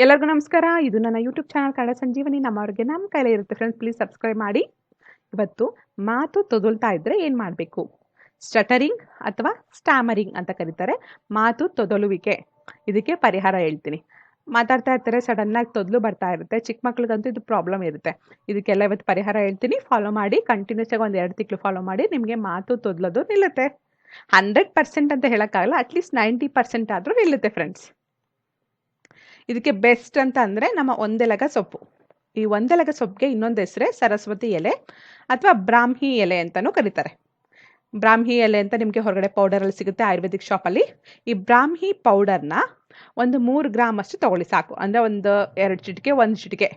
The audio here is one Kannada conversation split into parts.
ಎಲ್ಲರಿಗೂ ನಮಸ್ಕಾರ. ಇದು ನನ್ನ ಯೂಟ್ಯೂಬ್ ಚಾನಲ್ ಕನ್ನಡ ಸಂಜೀವನಿ. ನಮ್ಮವ್ರಿಗೆ ನಮ್ಮ ಕೈಲೇ ಇರುತ್ತೆ ಫ್ರೆಂಡ್ಸ್. ಪ್ಲೀಸ್ ಸಬ್ಸ್ಕ್ರೈಬ್ ಮಾಡಿ. ಇವತ್ತು ಮಾತು ತೊದಲ್ತಾ ಇದ್ದರೆ ಏನು ಮಾಡಬೇಕು? ಸ್ಟಟರಿಂಗ್ ಅಥವಾ ಸ್ಟ್ಯಾಮರಿಂಗ್ ಅಂತ ಕರೀತಾರೆ. ಮಾತು ತೊದಲುವಿಕೆ, ಇದಕ್ಕೆ ಪರಿಹಾರ ಹೇಳ್ತೀನಿ. ಮಾತಾಡ್ತಾ ಇರ್ತಾರೆ, ಸಡನ್ನಾಗಿ ತೊದಲು ಬರ್ತಾ ಇರುತ್ತೆ. ಚಿಕ್ಕ ಮಕ್ಳಿಗಂತೂ ಇದು ಪ್ರಾಬ್ಲಮ್ ಇರುತ್ತೆ. ಇದಕ್ಕೆಲ್ಲ ಇವತ್ತು ಪರಿಹಾರ ಹೇಳ್ತೀನಿ. ಫಾಲೋ ಮಾಡಿ, ಕಂಟಿನ್ಯೂಸ್ ಆಗಿ ಒಂದು 2 ತಿಂಗಳು ಫಾಲೋ ಮಾಡಿ, ನಿಮಗೆ ಮಾತು ತೊದಲೋದು ನಿಲ್ಲುತ್ತೆ. 100% ಅಂತ ಹೇಳೋಕ್ಕಾಗಲ್ಲ, ಅಟ್ಲೀಸ್ಟ್ 90% ಆದರೂ ನಿಲ್ಲುತ್ತೆ ಫ್ರೆಂಡ್ಸ್. ಇದಕ್ಕೆ ಬೆಸ್ಟ್ ಅಂತ ಅಂದರೆ ನಮ್ಮ ಒಂದೆಲಗ ಸೊಪ್ಪು. ಈ ಒಂದೆಲಗ ಸೊಪ್ಪಿಗೆ ಇನ್ನೊಂದು ಹೆಸರೇ ಸರಸ್ವತಿ ಎಲೆ ಅಥವಾ ಬ್ರಾಹ್ಮಿ ಎಲೆ ಅಂತಲೂ ಕರೀತಾರೆ. ಬ್ರಾಹ್ಮಿ ಎಲೆ ಅಂತ ನಿಮಗೆ ಹೊರಗಡೆ ಪೌಡರಲ್ಲಿ ಸಿಗುತ್ತೆ, ಆಯುರ್ವೇದಿಕ್ ಶಾಪಲ್ಲಿ. ಈ ಬ್ರಾಹ್ಮಿ ಪೌಡರ್ನ ಒಂದು 3 ಗ್ರಾಮ್ ಅಷ್ಟು ತೊಗೊಳ್ಳಿ ಸಾಕು. ಅಂದರೆ ಒಂದು 2 ಚಿಟಿಕೆ, 1 ಚಿಟಿಕೆ.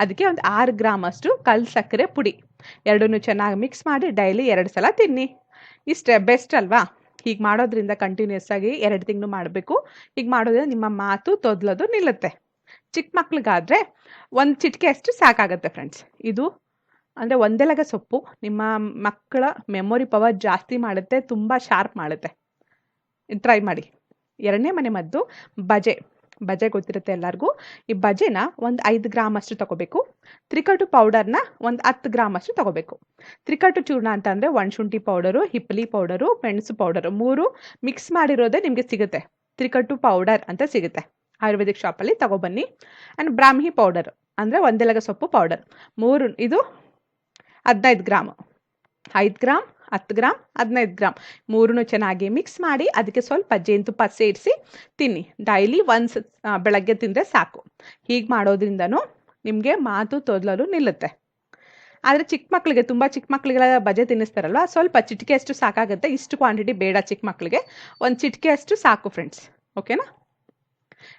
ಅದಕ್ಕೆ ಒಂದು 6 ಗ್ರಾಮ್ ಅಷ್ಟು ಕಲ್ಲು ಸಕ್ಕರೆ ಪುಡಿ, ಎರಡನ್ನೂ ಚೆನ್ನಾಗಿ ಮಿಕ್ಸ್ ಮಾಡಿ ಡೈಲಿ 2 ಸಲ ತಿನ್ನಿ. ಇಷ್ಟೇ ಬೆಸ್ಟ್ ಅಲ್ವಾ? ಹೀಗೆ ಮಾಡೋದ್ರಿಂದ ಕಂಟಿನ್ಯೂಸ್ ಆಗಿ 2 ತಿಂಗಳು ಮಾಡಬೇಕು. ಹೀಗೆ ಮಾಡೋದ್ರಿಂದ ನಿಮ್ಮ ಮಾತು ತೊದಲೋದು ನಿಲ್ಲುತ್ತೆ. ಚಿಕ್ಕ ಮಕ್ಳಿಗಾದರೆ 1 ಚಿಟಿಕೆ ಅಷ್ಟು ಸಾಕಾಗುತ್ತೆ ಫ್ರೆಂಡ್ಸ್. ಇದು ಅಂದರೆ ಒಂದೆಲಗ ಸೊಪ್ಪು ನಿಮ್ಮ ಮಕ್ಕಳ ಮೆಮೊರಿ ಪವರ್ ಜಾಸ್ತಿ ಮಾಡುತ್ತೆ, ತುಂಬ ಶಾರ್ಪ್ ಮಾಡುತ್ತೆ. ಟ್ರೈ ಮಾಡಿ. 2ನೇ ಮನೆ ಮದ್ದು ಬಜೆ ಗೊತ್ತಿರುತ್ತೆ ಎಲ್ಲರಿಗೂ. ಈ ಬಜೆನ ಒಂದು 5 ಗ್ರಾಮ್ ಅಷ್ಟು ತೊಗೋಬೇಕು. ತ್ರಿಕಟು ಪೌಡರ್ನ ಒಂದು 10 ಗ್ರಾಮ್ ಅಷ್ಟು ತೊಗೋಬೇಕು. ತ್ರಿಕಟು ಚೂರ್ಣ ಅಂತ ಅಂದರೆ ಒಣಶುಂಠಿ ಪೌಡರು, ಹಿಪ್ಪಲಿ ಪೌಡರು, ಮೆಣಸು ಪೌಡರು 3 ಮಿಕ್ಸ್ ಮಾಡಿರೋದೇ ನಿಮಗೆ ಸಿಗುತ್ತೆ. ತ್ರಿಕಟು ಪೌಡರ್ ಅಂತ ಸಿಗುತ್ತೆ ಆಯುರ್ವೇದಿಕ್ ಶಾಪಲ್ಲಿ, ತಗೊಬನ್ನಿ. ಆ್ಯಂಡ್ ಬ್ರಾಹ್ಮಿ ಪೌಡರ್ ಅಂದರೆ ಒಂದೆಲಗ ಸೊಪ್ಪು ಪೌಡರ್ 3, ಇದು 15 ಗ್ರಾಮ್. 5 ಗ್ರಾಮ್, 10 ಗ್ರಾಮ್, 15 ಗ್ರಾಮ್ 3 ಚೆನ್ನಾಗಿ ಮಿಕ್ಸ್ ಮಾಡಿ ಅದಕ್ಕೆ ಸ್ವಲ್ಪ ಜೇನುತುಪ್ಪ ಸೇರಿಸಿ ತಿನ್ನಿ. ಡೈಲಿ ಒನ್ಸ್ ಬೆಳಗ್ಗೆ ತಿಂದರೆ ಸಾಕು. ಹೀಗೆ ಮಾಡೋದ್ರಿಂದನೂ ನಿಮಗೆ ಮಾತು ತೊದಲಲು ನಿಲ್ಲುತ್ತೆ. ಆದರೆ ಚಿಕ್ಕ ಮಕ್ಕಳಿಗೆ, ತುಂಬ ಚಿಕ್ಕ ಮಕ್ಕಳಿಗೆಲ್ಲ ಬಜೆ ತಿನ್ನಿಸ್ತಾರಲ್ವ, ಸ್ವಲ್ಪ ಚಿಟಿಕೆ ಅಷ್ಟು ಸಾಕಾಗುತ್ತೆ. ಇಷ್ಟು ಕ್ವಾಂಟಿಟಿ ಬೇಡ ಚಿಕ್ಕ ಮಕ್ಕಳಿಗೆ, 1 ಚಿಟಿಕೆ ಅಷ್ಟು ಸಾಕು ಫ್ರೆಂಡ್ಸ್. ಓಕೆನಾ?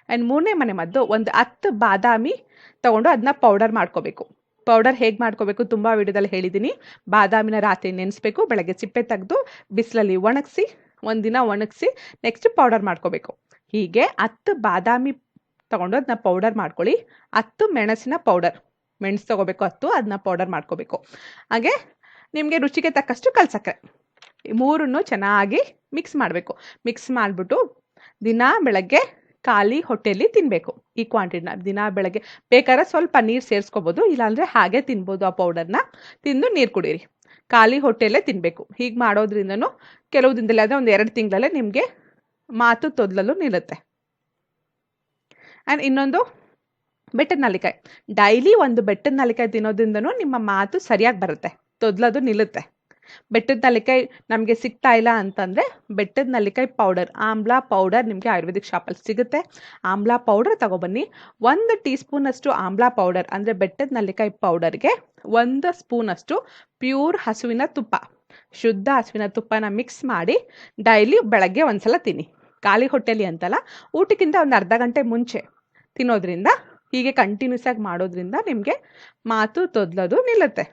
ಆ್ಯಂಡ್ 3ನೇ ಮನೆ ಮದ್ದು ಒಂದು 10 ಬಾದಾಮಿ ತೊಗೊಂಡು ಅದನ್ನ ಪೌಡರ್ ಮಾಡ್ಕೋಬೇಕು. ಪೌಡರ್ ಹೇಗೆ ಮಾಡ್ಕೋಬೇಕು ತುಂಬ ವಿಡಿಯೋದಲ್ಲಿ ಹೇಳಿದ್ದೀನಿ. ಬಾದಾಮಿನ ರಾತ್ರಿ ನೆನೆಸ್ಬೇಕು, ಬೆಳಗ್ಗೆ ಸಿಪ್ಪೆ ತೆಗೆದು ಬಿಸಿಲಲ್ಲಿ ಒಣಗಿಸಿ, ಒಂದಿನ ಒಣಗಿಸಿ ನೆಕ್ಸ್ಟ್ ಪೌಡರ್ ಮಾಡ್ಕೋಬೇಕು. ಹೀಗೆ 10 ಬಾದಾಮಿ ತೊಗೊಂಡು ಅದನ್ನ ಪೌಡರ್ ಮಾಡ್ಕೊಳ್ಳಿ. 10 ಮೆಣಸಿನ ಪೌಡರ್, ಮೆಣಸು ತೊಗೋಬೇಕು 10, ಅದನ್ನ ಪೌಡರ್ ಮಾಡ್ಕೋಬೇಕು. ಹಾಗೆ ನಿಮಗೆ ರುಚಿಗೆ ತಕ್ಕಷ್ಟು ಕಲ್ಸಕ್ಕರೆ, 3 ಚೆನ್ನಾಗಿ ಮಿಕ್ಸ್ ಮಾಡಬೇಕು. ಮಿಕ್ಸ್ ಮಾಡಿಬಿಟ್ಟು ದಿನ ಬೆಳಗ್ಗೆ ಖಾಲಿ ಹೊಟ್ಟೆಯಲ್ಲಿ ತಿನ್ನಬೇಕು. ಈ ಕ್ವಾಂಟಿಟಿನ ದಿನ ಬೆಳಗ್ಗೆ ಬೇಕಾದ್ರೆ ಸ್ವಲ್ಪ ನೀರು ಸೇರಿಸ್ಕೋಬೋದು, ಇಲ್ಲಾಂದರೆ ಹಾಗೆ ತಿನ್ಬೋದು. ಆ ಪೌಡರ್ನ ತಿಂದು ನೀರು ಕುಡೀರಿ. ಖಾಲಿ ಹೊಟ್ಟೆಯಲ್ಲೇ ತಿನ್ನಬೇಕು. ಹೀಗೆ ಮಾಡೋದ್ರಿಂದನೂ ಕೆಲವು ದಿನದಲ್ಲಿ, ಅಂದರೆ ಒಂದು 2 ತಿಂಗಳಲ್ಲೇ ನಿಮಗೆ ಮಾತು ತೊದಲಲು ನಿಲ್ಲುತ್ತೆ. ಆ್ಯಂಡ್ ಇನ್ನೊಂದು ಬೆಟ್ಟದ ನೆಲ್ಲಿಕಾಯಿ. ಡೈಲಿ ಒಂದು ಬೆಟ್ಟದ ನೆಲ್ಲಿಕಾಯಿ ತಿನ್ನೋದ್ರಿಂದನೂ ನಿಮ್ಮ ಮಾತು ಸರಿಯಾಗಿ ಬರುತ್ತೆ, ತೊದಲೋದು ನಿಲ್ಲುತ್ತೆ. ಬೆಟ್ಟದ ನೆಲ್ಲಿಕಾಯಿ ನಮಗೆ ಸಿಗ್ತಾ ಇಲ್ಲ ಅಂತಂದರೆ ಬೆಟ್ಟದ ನೆಲ್ಲಿಕಾಯಿ ಪೌಡರ್, ಆಮ್ಲ ಪೌಡರ್ ನಿಮಗೆ ಆಯುರ್ವೇದಿಕ್ ಶಾಪಲ್ಲಿ ಸಿಗುತ್ತೆ. ಆಮ್ಲ ಪೌಡರ್ ತಗೊಬನ್ನಿ. 1 ಟೀ ಸ್ಪೂನಷ್ಟು ಆಮ್ಲ ಪೌಡರ್ ಅಂದರೆ ಬೆಟ್ಟದ ನೆಲ್ಲಿಕಾಯಿ ಪೌಡರ್ಗೆ 1 ಸ್ಪೂನಷ್ಟು ಪ್ಯೂರ್ ಹಸುವಿನ ತುಪ್ಪ, ಶುದ್ಧ ಹಸುವಿನ ತುಪ್ಪನ ಮಿಕ್ಸ್ ಮಾಡಿ ಡೈಲಿ ಬೆಳಗ್ಗೆ 1 ಸಲ ತಿನ್ನಿ. ಖಾಲಿ ಹೊಟ್ಟೆಲಿ ಅಂತಲ್ಲ, ಊಟಕ್ಕಿಂತ ಒಂದು ಅರ್ಧ ಗಂಟೆ ಮುಂಚೆ ತಿನ್ನೋದ್ರಿಂದ, ಹೀಗೆ ಕಂಟಿನ್ಯೂಸ್ ಆಗಿ ಮಾಡೋದ್ರಿಂದ ನಿಮಗೆ ಮಾತು ತೊದಲೋದು ನಿಲ್ಲುತ್ತೆ.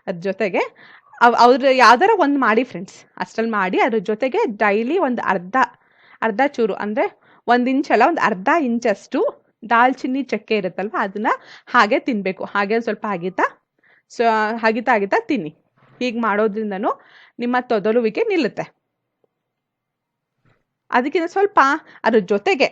ಅದ್ರ ಜೊತೆಗೆ ಅವ್ರು ಯಾವ್ದಾರ ಒಂದು ಮಾಡಿ ಫ್ರೆಂಡ್ಸ್, ಅಷ್ಟರಲ್ಲಿ ಮಾಡಿ. ಅದ್ರ ಜೊತೆಗೆ ಡೈಲಿ ಒಂದು ಅರ್ಧ ಚೂರು, ಅಂದರೆ 1 ಇಂಚಲ್ಲ, ಒಂದು ಅರ್ಧ ಇಂಚಷ್ಟು ದಾಲ್ಚಿನ್ನಿ ಚಕ್ಕೆ ಇರುತ್ತಲ್ವ, ಅದನ್ನು ಹಾಗೆ ತಿನ್ನಬೇಕು. ಹಾಗೆ ಸ್ವಲ್ಪ ಹಗಿತಾ ತಿನ್ನಿ. ಹೀಗೆ ಮಾಡೋದ್ರಿಂದನೂ ನಿಮ್ಮ ತೊದಲುವಿಕೆ ನಿಲ್ಲುತ್ತೆ. ಅದಕ್ಕಿಂತ ಸ್ವಲ್ಪ ಅದ್ರ ಜೊತೆಗೆ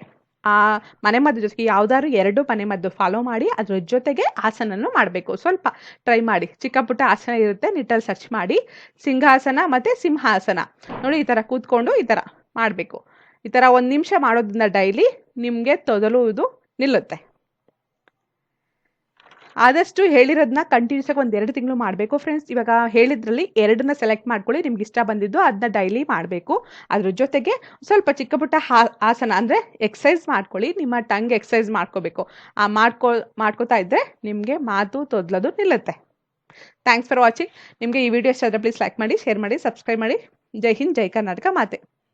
ಮನೆಮದ್ದು ಜೊತೆಗೆ ಯಾವ್ದಾದ್ರು 2 ಮನೆಮದ್ದು ಫಾಲೋ ಮಾಡಿ, ಅದ್ರ ಜೊತೆಗೆ ಆಸನನೂ ಮಾಡಬೇಕು. ಸ್ವಲ್ಪ ಟ್ರೈ ಮಾಡಿ. ಚಿಕ್ಕ ಪುಟ್ಟ ಆಸನ ಇರುತ್ತೆ, ನಿಟ್ಟಲ್ಲಿ ಸರ್ಚ್ ಮಾಡಿ. ಸಿಂಹಾಸನ ಮತ್ತು ಸಿಂಹಾಸನ ನೋಡಿ, ಈ ಥರ ಕೂತ್ಕೊಂಡು ಈ ಥರ ಮಾಡಬೇಕು. ಈ ಥರ 1 ನಿಮಿಷ ಮಾಡೋದ್ರಿಂದ ಡೈಲಿ ನಿಮಗೆ ತೊದಲುವುದು ನಿಲ್ಲುತ್ತೆ. ಆದಷ್ಟು ಹೇಳಿರೋದನ್ನ ಕಂಟಿನ್ಯೂಸ್ ಆಗಿ ಒಂದು 2 ತಿಂಗಳು ಮಾಡಬೇಕು ಫ್ರೆಂಡ್ಸ್. ಇವಾಗ ಹೇಳಿದ್ರಲ್ಲಿ 2ನ್ನ ಸೆಲೆಕ್ಟ್ ಮಾಡ್ಕೊಳ್ಳಿ, ನಿಮ್ಗೆ ಇಷ್ಟ ಬಂದಿದ್ದು ಅದನ್ನ ಡೈಲಿ ಮಾಡಬೇಕು. ಅದ್ರ ಜೊತೆಗೆ ಸ್ವಲ್ಪ ಚಿಕ್ಕ ಪುಟ್ಟ ಆಸನ ಅಂದರೆ ಎಕ್ಸಸೈಸ್ ಮಾಡ್ಕೊಳ್ಳಿ. ನಿಮ್ಮ ಟಂಗ್ ಎಕ್ಸಸೈಸ್ ಮಾಡ್ಕೋಬೇಕು. ಮಾಡ್ಕೋತಾ ಇದ್ದರೆ ನಿಮಗೆ ಮಾತು ತೊದಲೋದು ನಿಲ್ಲುತ್ತೆ. Thanks for watching. ನಿಮಗೆ ಈ ವಿಡಿಯೋ ಇಷ್ಟ ಆದರೆ ಪ್ಲೀಸ್ ಲೈಕ್ ಮಾಡಿ, ಶೇರ್ ಮಾಡಿ, ಸಬ್ಸ್ಕ್ರೈಬ್ ಮಾಡಿ. ಜೈ ಹಿಂದ್, ಜೈ ಕರ್ನಾಟಕ ಮಾತೆ.